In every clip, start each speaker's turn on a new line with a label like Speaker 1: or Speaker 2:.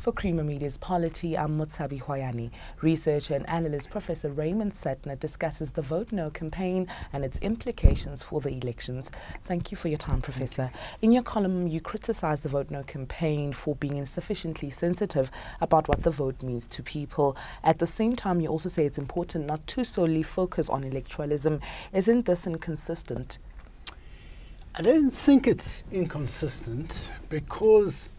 Speaker 1: For Creamer Media's Polity, I'm Motshabi Hoaeane. Researcher and analyst Professor Raymond Suttner discusses the Vote No campaign and its implications for the elections. Thank you for your time, Professor. In your column, you criticize the Vote No campaign for being insufficiently sensitive about what the vote means to people. At the same time, you also say it's important not to solely focus on electoralism. Isn't this inconsistent?
Speaker 2: I don't think it's inconsistent because,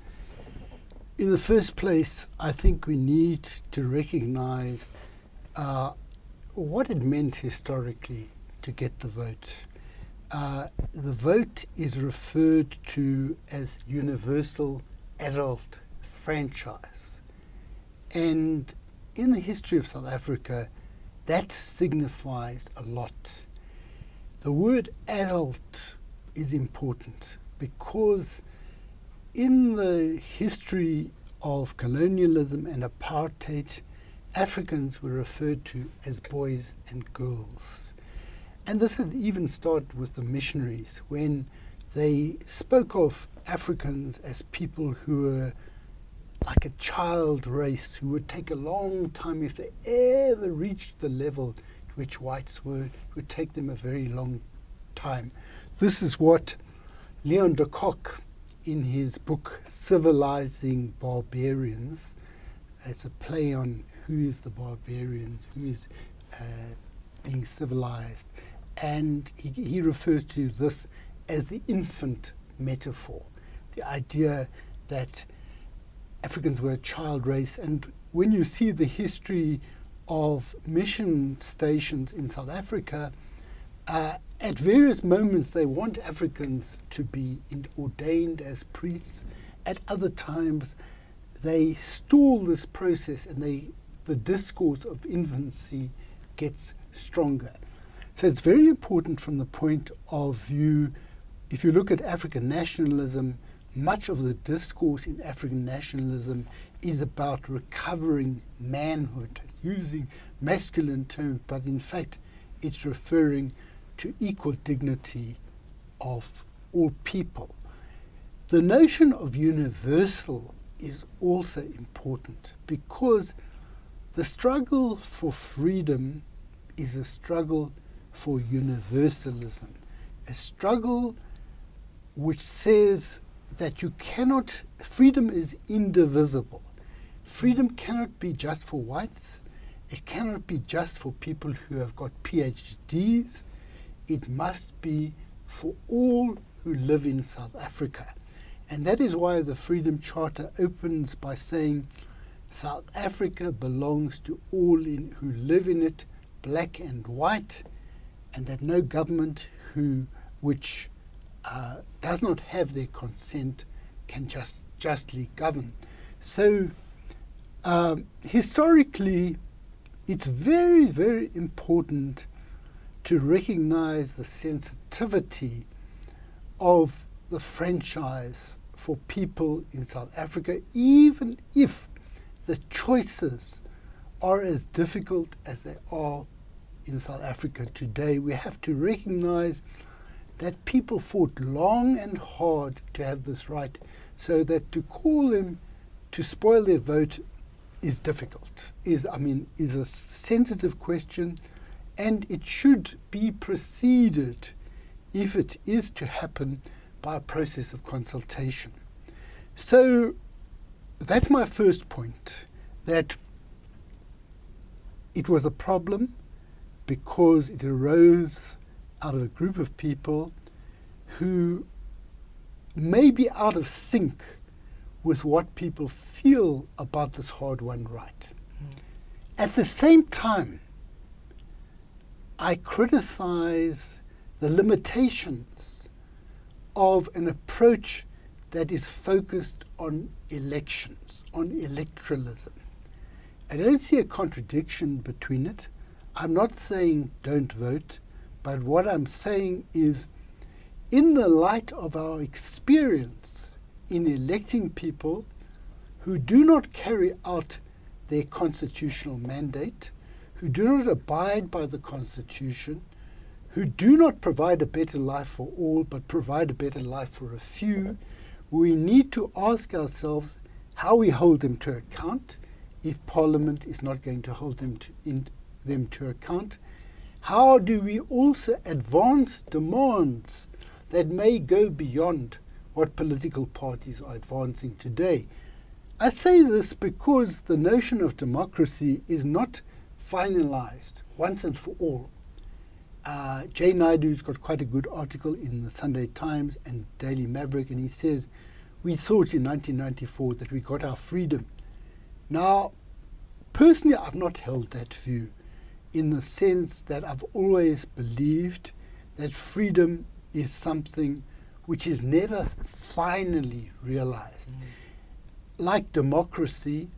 Speaker 2: in the first place, I think we need to recognize what it meant historically to get the vote. The vote is referred to as universal adult franchise. And in the history of South Africa, that signifies a lot. The word adult is important because in the history of colonialism and apartheid, Africans were referred to as boys and girls. And this had even started with the missionaries when they spoke of Africans as people who were like a child race who would take a long time. If they ever reached the level to which whites were, it would take them a very long time. This is what Leon de Kock, in his book Civilizing Barbarians, it's a play on who is the barbarian, who is being civilized, and he refers to this as the infant metaphor, the idea that Africans were a child race. And when you see the history of mission stations in South Africa, at various moments they want Africans to be ordained as priests. At other times they stall this process and the discourse of infancy gets stronger. So it's very important from the point of view, if you look at African nationalism, much of the discourse in African nationalism is about recovering manhood. It's using masculine terms, but in fact it's referring to equal dignity of all people. The notion of universal is also important because the struggle for freedom is a struggle for universalism, a struggle which says that freedom is indivisible. Freedom cannot be just for whites. It cannot be just for people who have got PhDs. It must be for all who live in South Africa. And that is why the Freedom Charter opens by saying South Africa belongs to all who live in it, black and white, and that no government which does not have their consent can justly govern. So historically, it's very, very important to recognize the sensitivity of the franchise for people in South Africa, even if the choices are as difficult as they are in South Africa today. We have to recognize that people fought long and hard to have this right, so that to call them to spoil their vote is difficult, is a sensitive question. And it should be preceded, if it is to happen, by a process of consultation. So that's my first point, that it was a problem because it arose out of a group of people who may be out of sync with what people feel about this hard-won right. At the same time, I criticize the limitations of an approach that is focused on elections, on electoralism. I don't see a contradiction between it. I'm not saying don't vote, but what I'm saying is, in the light of our experience in electing people who do not carry out their constitutional mandate, who do not abide by the Constitution, who do not provide a better life for all, but provide a better life for a few, we need to ask ourselves, how we hold them to account if Parliament is not going to hold them to account. How do we also advance demands that may go beyond what political parties are advancing today? I say this because the notion of democracy is not finalized once and for all. Jay Naidu's got quite a good article in the Sunday Times and Daily Maverick, and he says, we thought in 1994 that we got our freedom. Now, personally, I've not held that view, in the sense that I've always believed that freedom is something which is never finally realized. Like democracy,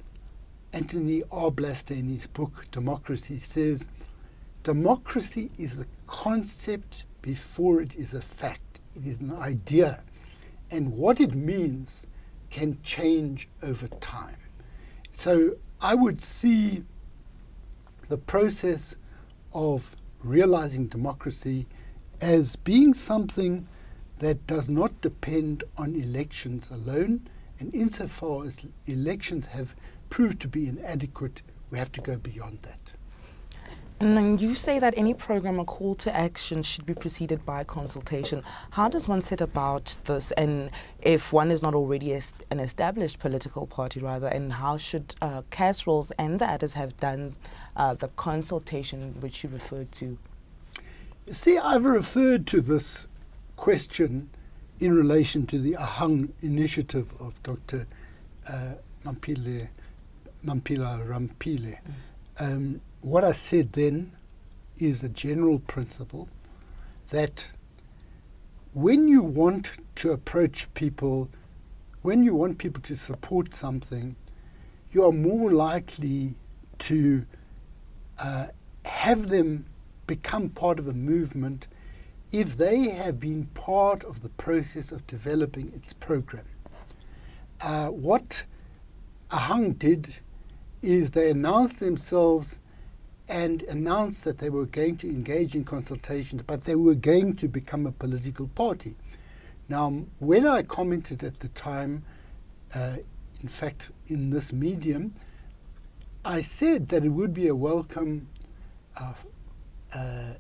Speaker 2: Anthony Arblaster in his book Democracy says, democracy is a concept before it is a fact. It is an idea. And what it means can change over time. So I would see the process of realizing democracy as being something that does not depend on elections alone. And insofar as elections have proved to be inadequate, we have to go beyond that.
Speaker 1: And then you say that any program or call to action should be preceded by consultation. How does one set about this? And if one is not already an established political party, rather, and how should casseroles and the others have done the consultation which you referred to?
Speaker 2: See, I've referred to this question in relation to the Hoaeane initiative of Dr. Mampila Rampile. What I said then is a general principle that when you want to approach people, when you want people to support something, you are more likely to have them become part of a movement if they have been part of the process of developing its program. What Hoaeane did is they announced themselves and announced that they were going to engage in consultations, but they were going to become a political party. Now, when I commented at the time, in fact, in this medium, I said that it would be a welcome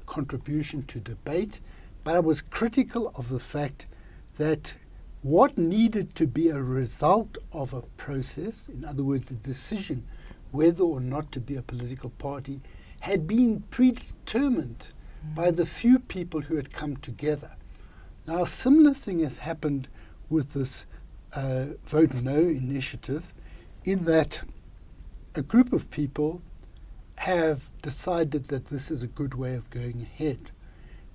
Speaker 2: contribution to debate, but I was critical of the fact that what needed to be a result of a process, in other words, the decision whether or not to be a political party, had been predetermined by the few people who had come together. Now, a similar thing has happened with this Vote No initiative, in that a group of people have decided that this is a good way of going ahead.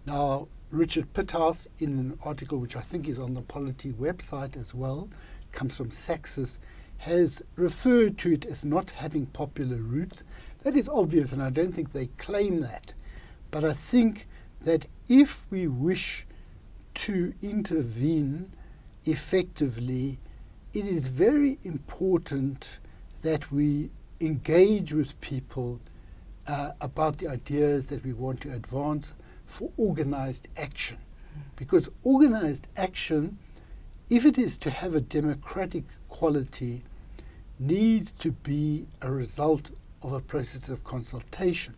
Speaker 2: Now, Richard Pitthouse, in an article which I think is on the Polity website as well, comes from Saxis, has referred to it as not having popular roots. That is obvious, and I don't think they claim that. But I think that if we wish to intervene effectively, it is very important that we engage with people about the ideas that we want to advance for organized action. Because organized action, if it is to have a democratic quality, needs to be a result of a process of consultation.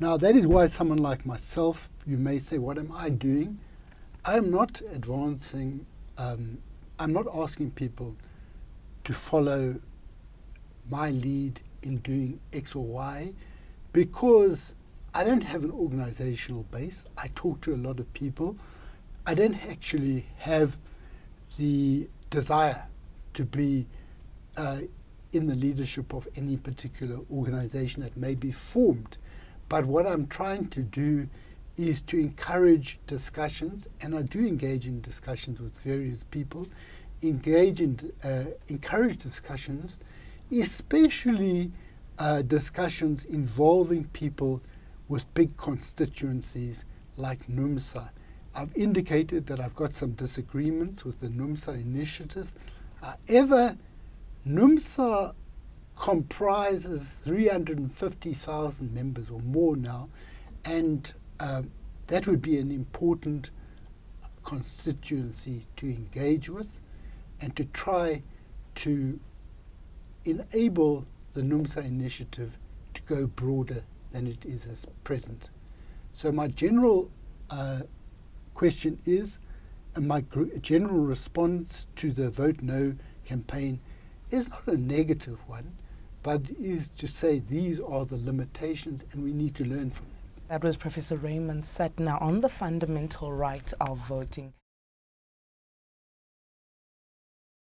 Speaker 2: Now, that is why someone like myself, you may say, what am I doing? I am not advancing, I'm not asking people to follow my lead in doing X or Y, because I don't have an organizational base. I talk to a lot of people. I don't actually have the desire to be in the leadership of any particular organization that may be formed. But what I'm trying to do is to encourage discussions, and I do engage in discussions with various people, encourage discussions, especially discussions involving people with big constituencies like NUMSA. I've indicated that I've got some disagreements with the NUMSA initiative. However, NUMSA comprises 350,000 members or more now, and that would be an important constituency to engage with and to try to enable the NUMSA initiative to go broader than it is at present. So my general question is, and my general response to the Vote No campaign is not a negative one, but is to say these are the limitations and we need to learn from them.
Speaker 1: That was Professor Raymond Suttner on the fundamental right of voting.